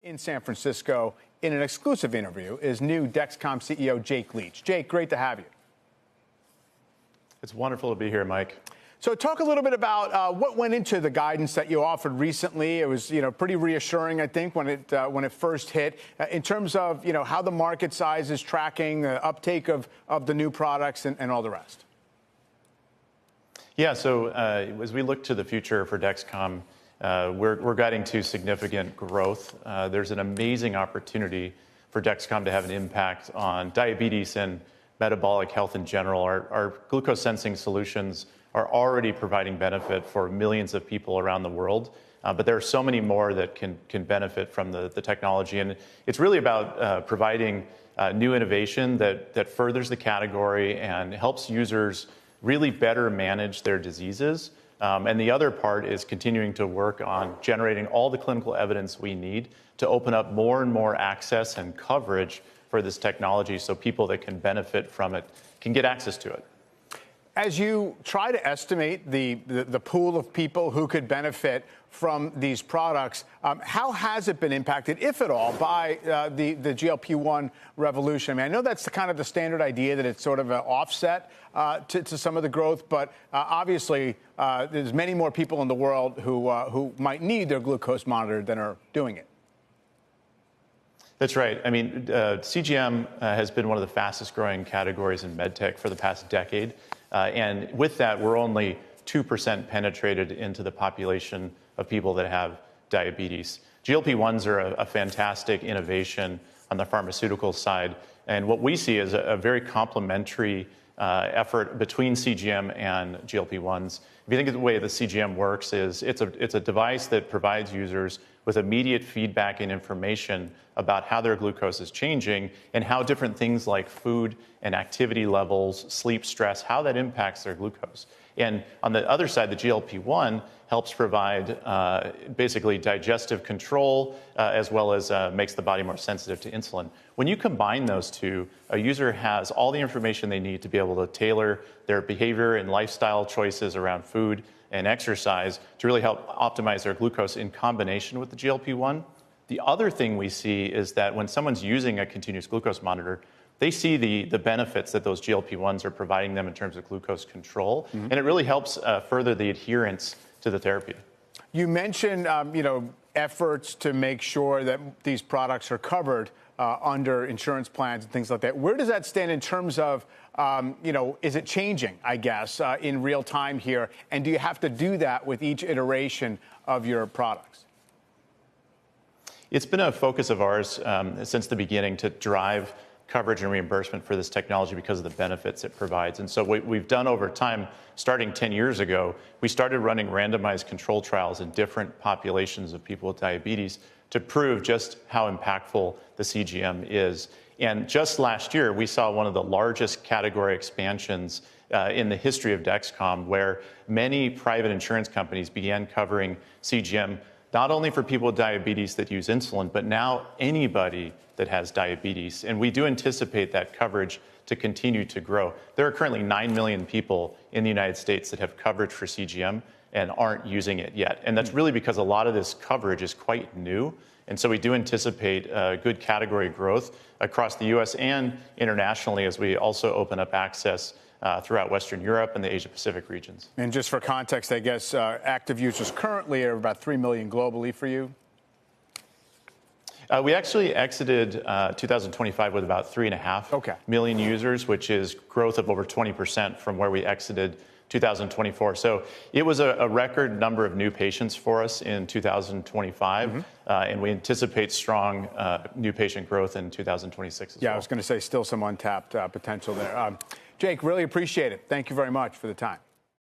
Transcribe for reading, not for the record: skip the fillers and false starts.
In San Francisco, in an exclusive interview, is new Dexcom CEO Jake Leach. Jake, great to have you. It's wonderful to be here, Mike. So talk a little bit about what went into the guidance that you offered recently. It was, pretty reassuring, I think, when it first hit, in terms of, how the market size is tracking, the uptake of the new products and all the rest. Yeah, so as we look to the future for Dexcom, we're guiding to significant growth. There's an amazing opportunity for Dexcom to have an impact on diabetes and metabolic health in general. Our glucose sensing solutions are already providing benefit for millions of people around the world, but there are so many more that can benefit from the technology. And it's really about providing new innovation that furthers the category and helps users really better manage their diseases. And the other part is continuing to work on generating all the clinical evidence we need to open up more and more access and coverage for this technology so people that can benefit from it can get access to it. As you try to estimate the pool of people who could benefit from these products, how has it been impacted, if at all, by the GLP-1 revolution? I mean, I know that's the standard idea that it's sort of an offset to some of the growth, but obviously there's many more people in the world who might need their glucose monitored than are doing it. That's right. I mean, CGM has been one of the fastest growing categories in medtech for the past decade. And with that, we're only 2% penetrated into the population of people that have diabetes. GLP-1s are a fantastic innovation on the pharmaceutical side. And what we see is a very complementary effort between CGM and GLP-1s. If you think of the way the CGM works, it's a device that provides users with immediate feedback and information about how their glucose is changing and how different things like food and activity levels, sleep, stress, how that impacts their glucose. And on the other side, the GLP-1 helps provide basically digestive control as well as makes the body more sensitive to insulin. When you combine those two, a user has all the information they need to be able to tailor their behavior and lifestyle choices around food and exercise to really help optimize their glucose in combination with the GLP-1. The other thing we see is that when someone's using a continuous glucose monitor, they see the benefits that those GLP-1s are providing them in terms of glucose control, and it really helps further the adherence to the therapy. You mentioned, efforts to make sure that these products are covered under insurance plans and things like that. Where does that stand in terms of, is it changing, I guess, in real time here? And do you have to do that with each iteration of your products? It's been a focus of ours since the beginning to drive coverage and reimbursement for this technology because of the benefits it provides. And so what we've done over time, starting 10 years ago, we started running randomized control trials in different populations of people with diabetes to prove just how impactful the CGM is. And just last year, we saw one of the largest category expansions in the history of Dexcom, where many private insurance companies began covering CGM not only for people with diabetes that use insulin, but now anybody that has diabetes. And we do anticipate that coverage to continue to grow. There are currently 9 million people in the United States that have coverage for CGM and aren't using it yet. And that's really because a lot of this coverage is quite new. And so we do anticipate good category growth across the US and internationally as we also open up access throughout Western Europe and the Asia-Pacific regions. And just for context, I guess active users currently are about 3 million globally for you. We actually exited 2025 with about 3.5 million users, which is growth of over 20% from where we exited 2024. So it was a record number of new patients for us in 2025, and we anticipate strong new patient growth in 2026 as well. Yeah, I was going to say still some untapped potential there. Jake, really appreciate it. Thank you very much for the time.